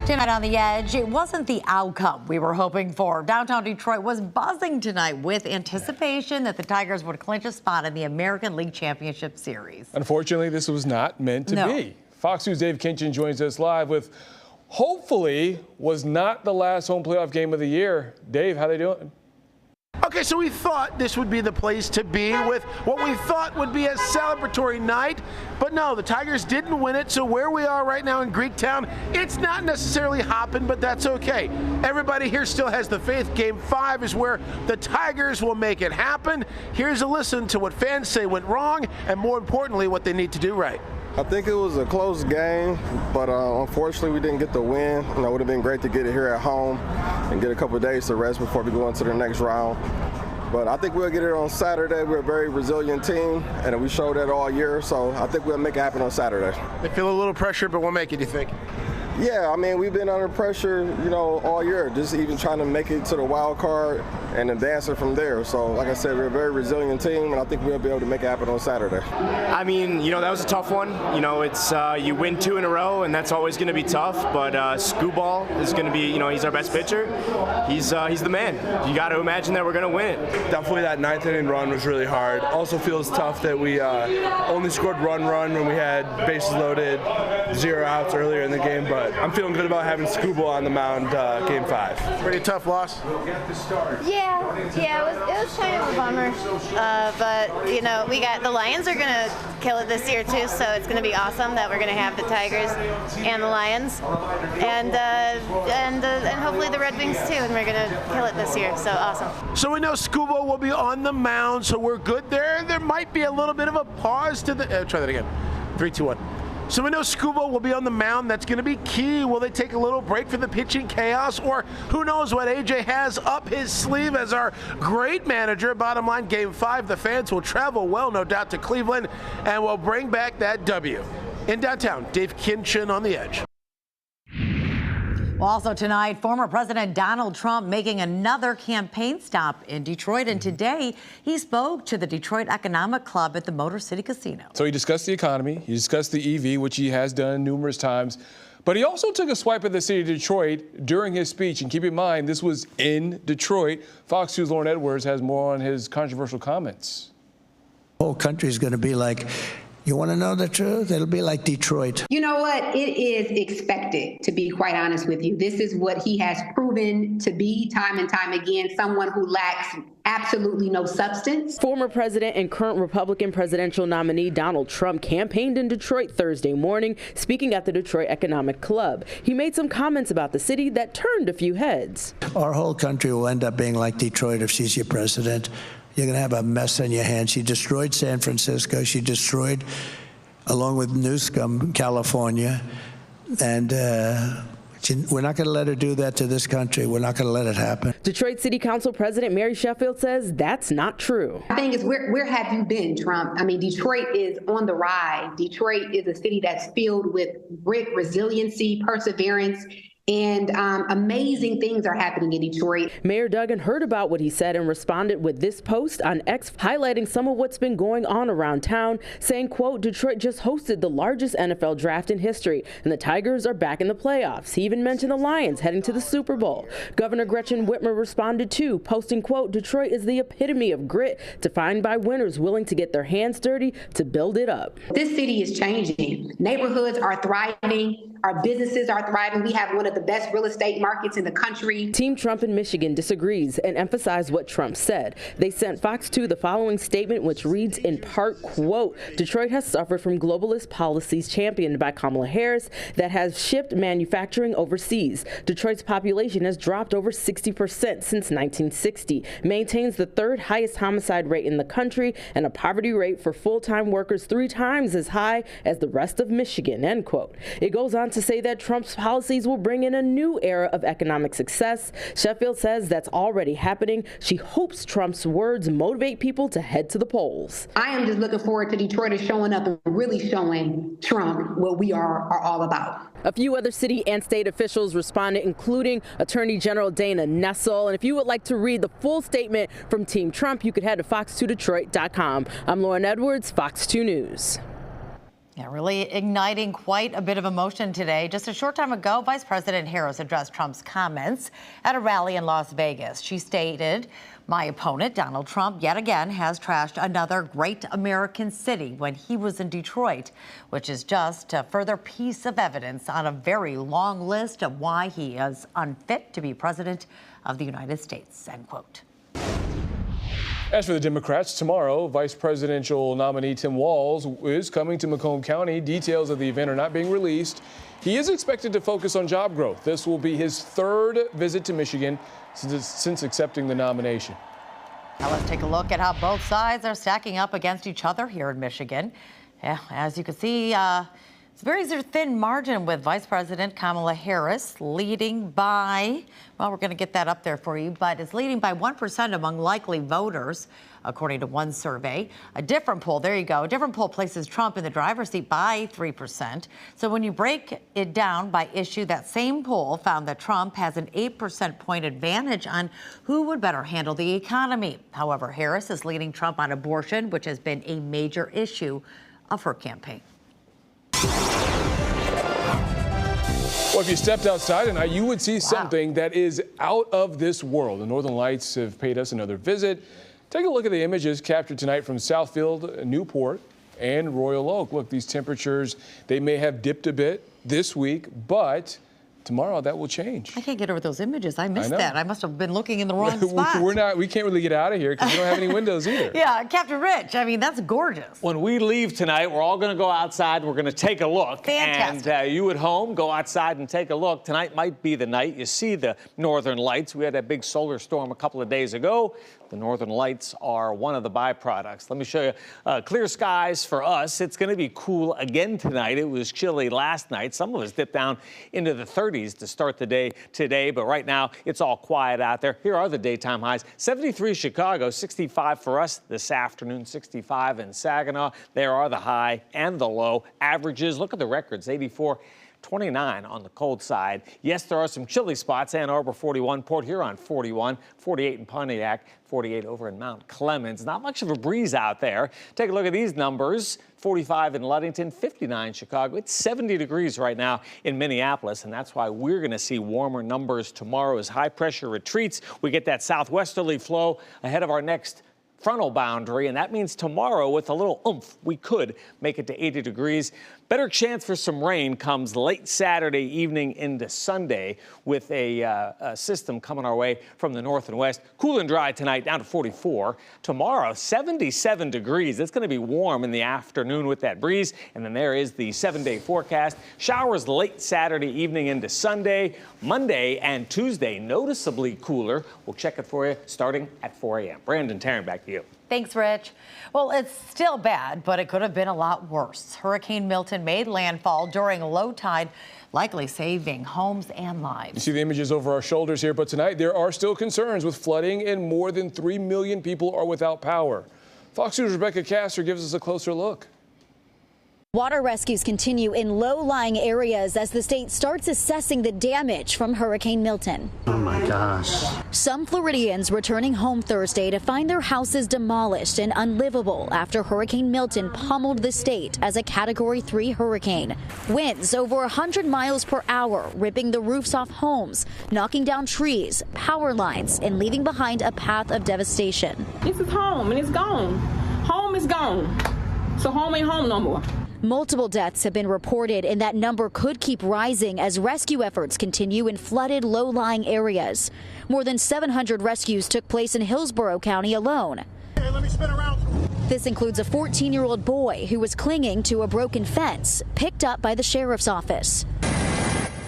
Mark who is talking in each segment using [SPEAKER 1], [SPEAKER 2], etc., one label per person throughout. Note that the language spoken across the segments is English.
[SPEAKER 1] Tonight on The Edge, it wasn't the outcome we were hoping for. Downtown Detroit was buzzing tonight with anticipation that the Tigers would clinch a spot in the American League Championship Series.
[SPEAKER 2] Unfortunately, this was not meant to be. Fox News' Dave Kinchin joins us live with hopefully was not the last home playoff game of the year. Dave, how they doing?
[SPEAKER 3] Okay, so we thought this would be the place to be with what we thought would be a celebratory night, but no, the Tigers didn't win it, so where we are right now in Greektown, it's not necessarily hopping, but that's okay. Everybody here still has the faith. Game 5 is where the Tigers will make it happen. Here's a listen to what fans say went wrong, and more importantly, what they need to do right.
[SPEAKER 4] I think it was a close game, but unfortunately we didn't get the win. It would have been great to get it here at home and get a couple of days to rest before we go into the next round. But I think we'll get it on Saturday. We're a very resilient team, and we showed that all year, so I think we'll make it happen on Saturday.
[SPEAKER 3] They feel a little pressure, but we'll make it, you think?
[SPEAKER 4] Yeah, I mean, we've been under pressure, all year, just even trying to make it to the wild card and advancing from there. So, like I said, we're a very resilient team, and I think we'll be able to make it happen on Saturday.
[SPEAKER 5] I mean, that was a tough one. It's you win 2 in a row, and that's always going to be tough. But Scooball is going to be, he's our best pitcher. He's the man. You got to imagine that we're going to win it.
[SPEAKER 6] Definitely that 9th inning run was really hard. Also feels tough that we only scored run when we had bases loaded, 0 outs earlier in the game, but I'm feeling good about having Scooball on the mound game 5.
[SPEAKER 3] Pretty tough loss?
[SPEAKER 7] Yeah, it was kind of a bummer. But, we got the Lions are going to kill it this year too, so it's going to be awesome that we're going to have the Tigers and the Lions and hopefully the Red Wings too, and we're going to kill it this year, so awesome.
[SPEAKER 3] So we know Scuba will be on the mound, so we're good there. There might be a little bit of a pause to the, try that again, 3, 2, 1. So we know Scuba will be on the mound. That's going to be key. Will they take a little break for the pitching chaos? Or who knows what AJ has up his sleeve as our great manager. Bottom line, Game 5, the fans will travel well, no doubt, to Cleveland, and will bring back that W. In downtown, Dave Kinchin on The Edge.
[SPEAKER 1] Well, also tonight, former President Donald Trump making another campaign stop in Detroit. And today, he spoke to the Detroit Economic Club at the Motor City Casino.
[SPEAKER 2] So he discussed the economy, he discussed the EV, which he has done numerous times, but he also took a swipe at the city of Detroit during his speech. And keep in mind, this was in Detroit. Fox News' Lauren Edwards has more on his controversial comments.
[SPEAKER 8] The whole country is going to be like, you want to know the truth? It'll be like Detroit.
[SPEAKER 9] You know what? It is expected, to be quite honest with you. This is what he has proven to be time and time again, someone who lacks absolutely no substance.
[SPEAKER 10] Former president and current Republican presidential nominee Donald Trump campaigned in Detroit Thursday morning, speaking at the Detroit Economic Club. He made some comments about the city that turned a few heads.
[SPEAKER 8] Our whole country will end up being like Detroit if she's your president. You're going to have a mess on your hands. She destroyed San Francisco. She destroyed, along with Newsom, California. And we're not going to let her do that to this country. We're not going to let it happen.
[SPEAKER 10] Detroit City Council President Mary Sheffield says that's not true.
[SPEAKER 9] The thing is, where have you been, Trump? I mean, Detroit is on the rise. Detroit is a city that's filled with grit, resiliency, perseverance, and amazing things are happening in Detroit.
[SPEAKER 10] Mayor Duggan heard about what he said and responded with this post on X, highlighting some of what's been going on around town, saying, quote, Detroit just hosted the largest NFL draft in history, and the Tigers are back in the playoffs. He even mentioned the Lions heading to the Super Bowl. Governor Gretchen Whitmer responded too, posting, quote, Detroit is the epitome of grit, defined by winners willing to get their hands dirty to build it up.
[SPEAKER 9] This city is changing. Neighborhoods are thriving. Our businesses are thriving. We have one of the best real estate markets in the country.
[SPEAKER 10] Team Trump in Michigan disagrees and emphasized what Trump said. They sent Fox 2 the following statement, which reads in part, quote, Detroit has suffered from globalist policies championed by Kamala Harris that has shipped manufacturing overseas. Detroit's population has dropped over 60% since 1960, maintains the 3rd highest homicide rate in the country, and a poverty rate for full-time workers 3 times as high as the rest of Michigan, end quote. It goes on to say that Trump's policies will bring in a new era of economic success. Sheffield says that's already happening. She hopes Trump's words motivate people to head to the polls.
[SPEAKER 9] I am just looking forward to Detroiters showing up and really showing Trump what we are all about.
[SPEAKER 10] A few other city and state officials responded, including Attorney General Dana Nessel. And if you would like to read the full statement from Team Trump, you could head to fox2detroit.com. I'm Lauren Edwards, Fox 2 News.
[SPEAKER 1] Yeah, really igniting quite a bit of emotion today. Just a short time ago, Vice President Harris addressed Trump's comments at a rally in Las Vegas. She stated, "My opponent, Donald Trump, yet again has trashed another great American city when he was in Detroit, which is just a further piece of evidence on a very long list of why he is unfit to be president of the United States," end quote.
[SPEAKER 2] As for the Democrats, tomorrow, Vice Presidential nominee Tim Walz is coming to Macomb County. Details of the event are not being released. He is expected to focus on job growth. This will be his third visit to Michigan since accepting the nomination.
[SPEAKER 1] Now let's take a look at how both sides are stacking up against each other here in Michigan. Yeah, as you can see, it's a very thin margin with Vice President Kamala Harris leading by, well, we're going to get that up there for you, but it's leading by 1% among likely voters, according to one survey. A different poll, there you go, a different poll places Trump in the driver's seat by 3%. So when you break it down by issue, that same poll found that Trump has an 8% point advantage on who would better handle the economy. However, Harris is leading Trump on abortion, which has been a major issue of her campaign.
[SPEAKER 2] Well, if you stepped outside tonight, you would see something that is out of this world. The Northern Lights have paid us another visit. Take a look at the images captured tonight from Southfield, Newport, and Royal Oak. Look, these temperatures, they may have dipped a bit this week, but tomorrow that will change.
[SPEAKER 1] I can't get over those images. I missed that. I must have been looking in the wrong spot.
[SPEAKER 2] We can't really get out of here because we don't have any windows either.
[SPEAKER 1] Yeah, Captain Rich, I mean, that's gorgeous.
[SPEAKER 11] When we leave tonight, we're all going to go outside. We're going to take a look.
[SPEAKER 1] Fantastic.
[SPEAKER 11] And you at home, go outside and take a look. Tonight might be the night you see the Northern Lights. We had that big solar storm a couple of days ago. The Northern Lights are one of the byproducts. Let me show you. Clear skies for us. It's going to be cool again tonight. It was chilly last night. Some of us dipped down into the 30s to start the day today, but right now it's all quiet out there. Here are the daytime highs. 73 Chicago, 65 for us this afternoon, 65 in Saginaw. There are the high and the low averages. Look at the records, 84. 29 on the cold side. Yes, there are some chilly spots. Ann Arbor 41, Port Huron 41, 48 in Pontiac, 48 over in Mount Clemens. Not much of a breeze out there. Take a look at these numbers. 45 in Ludington, 59 Chicago. It's 70 degrees right now in Minneapolis, and that's why we're going to see warmer numbers tomorrow as high pressure retreats. We get that southwesterly flow ahead of our next frontal boundary, and that means tomorrow with a little oomph, we could make it to 80 degrees. Better chance for some rain comes late Saturday evening into Sunday with a system coming our way from the north and west. Cool and dry tonight, down to 44. Tomorrow, 77 degrees. It's going to be warm in the afternoon with that breeze. And then there is the 7-day forecast. Showers late Saturday evening into Sunday. Monday and Tuesday, noticeably cooler. We'll check it for you starting at 4 a.m. Brandon Tarrant, back to you.
[SPEAKER 1] Thanks, Rich. Well, it's still bad, but it could have been a lot worse. Hurricane Milton made landfall during low tide, likely saving homes and lives.
[SPEAKER 2] You see the images over our shoulders here, but tonight there are still concerns with flooding and more than 3 million people are without power. Fox News' Rebecca Castor gives us a closer look.
[SPEAKER 12] Water rescues continue in low-lying areas as the state starts assessing the damage from Hurricane Milton.
[SPEAKER 13] Oh my gosh.
[SPEAKER 12] Some Floridians returning home Thursday to find their houses demolished and unlivable after Hurricane Milton pummeled the state as a Category 3 hurricane. Winds over 100 miles per hour, ripping the roofs off homes, knocking down trees, power lines, and leaving behind a path of devastation.
[SPEAKER 14] This is home and it's gone. Home is gone. So home ain't home no more.
[SPEAKER 12] Multiple deaths have been reported, and that number could keep rising as rescue efforts continue in flooded, low-lying areas. More than 700 rescues took place in Hillsborough County alone.
[SPEAKER 13] Hey, let me spin around.
[SPEAKER 12] This includes a 14-year-old boy who was clinging to a broken fence, picked up by the sheriff's office.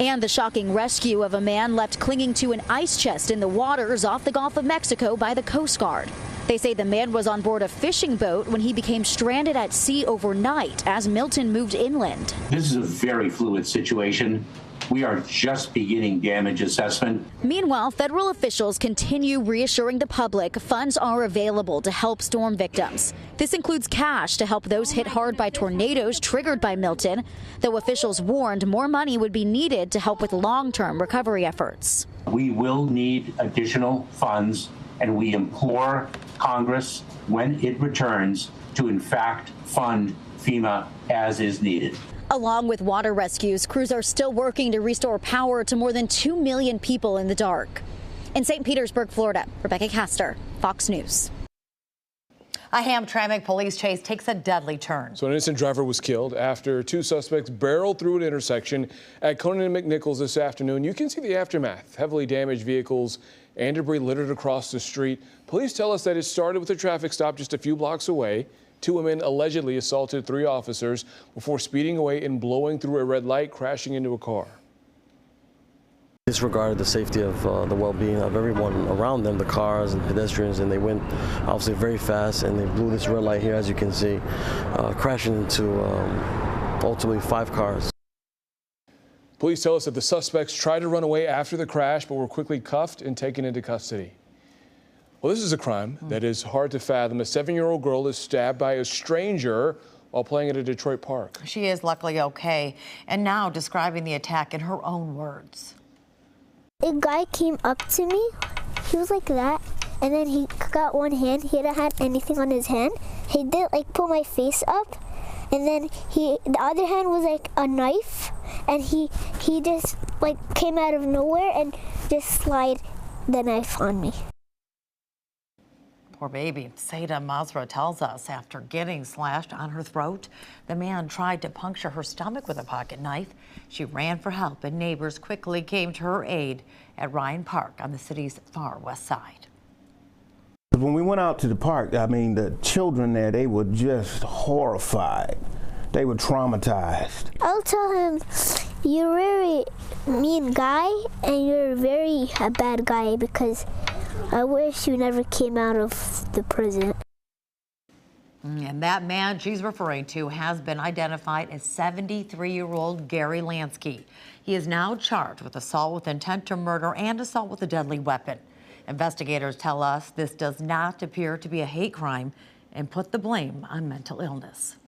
[SPEAKER 12] And the shocking rescue of a man left clinging to an ice chest in the waters off the Gulf of Mexico by the Coast Guard. They say the man was on board a fishing boat when he became stranded at sea overnight as Milton moved inland.
[SPEAKER 15] This is a very fluid situation. We are just beginning damage assessment.
[SPEAKER 12] Meanwhile, federal officials continue reassuring the public funds are available to help storm victims. This includes cash to help those hit hard by tornadoes triggered by Milton, though officials warned more money would be needed to help with long-term recovery efforts.
[SPEAKER 15] We will need additional funds, and we implore Congress, when it returns, to in fact fund FEMA as is needed.
[SPEAKER 12] Along with water rescues, crews are still working to restore power to more than 2 million people in the dark. In St. Petersburg, Florida, Rebecca Castor, Fox News.
[SPEAKER 1] A Hamtramck police chase takes a deadly turn.
[SPEAKER 2] So an innocent driver was killed after two suspects barreled through an intersection at Conan and McNichols this afternoon. You can see the aftermath, heavily damaged vehicles and debris littered across the street. Police tell us that it started with a traffic stop just a few blocks away. Two women allegedly assaulted three officers before speeding away and blowing through a red light, crashing into a car.
[SPEAKER 16] Disregarded the safety of the well-being of everyone around them, the cars and pedestrians, and they went obviously very fast, and they blew this red light here, as you can see, crashing into ultimately 5 cars.
[SPEAKER 2] Police tell us that the suspects tried to run away after the crash, but were quickly cuffed and taken into custody. Well, this is a crime that is hard to fathom. A 7-year-old girl is stabbed by a stranger while playing at a Detroit park.
[SPEAKER 1] She is luckily okay, and now describing the attack in her own words.
[SPEAKER 17] A guy came up to me, he was like that, and then he got one hand, he didn't have anything on his hand. He did like pull my face up, and then the other hand was like a knife, and he just like came out of nowhere and just slid the knife on me.
[SPEAKER 1] Poor baby. Seda Masra tells us after getting slashed on her throat, the man tried to puncture her stomach with a pocket knife. She ran for help, and neighbors quickly came to her aid at Ryan Park on the city's far west side.
[SPEAKER 18] When we went out to the park, I mean, the children there, they were just horrified. They were traumatized.
[SPEAKER 17] I'll tell him, you're a very mean guy, and you're very a bad guy, because I wish you never came out of the prison.
[SPEAKER 1] And that man she's referring to has been identified as 73-year-old Gary Lansky. He is now charged with assault with intent to murder and assault with a deadly weapon. Investigators tell us this does not appear to be a hate crime and put the blame on mental illness.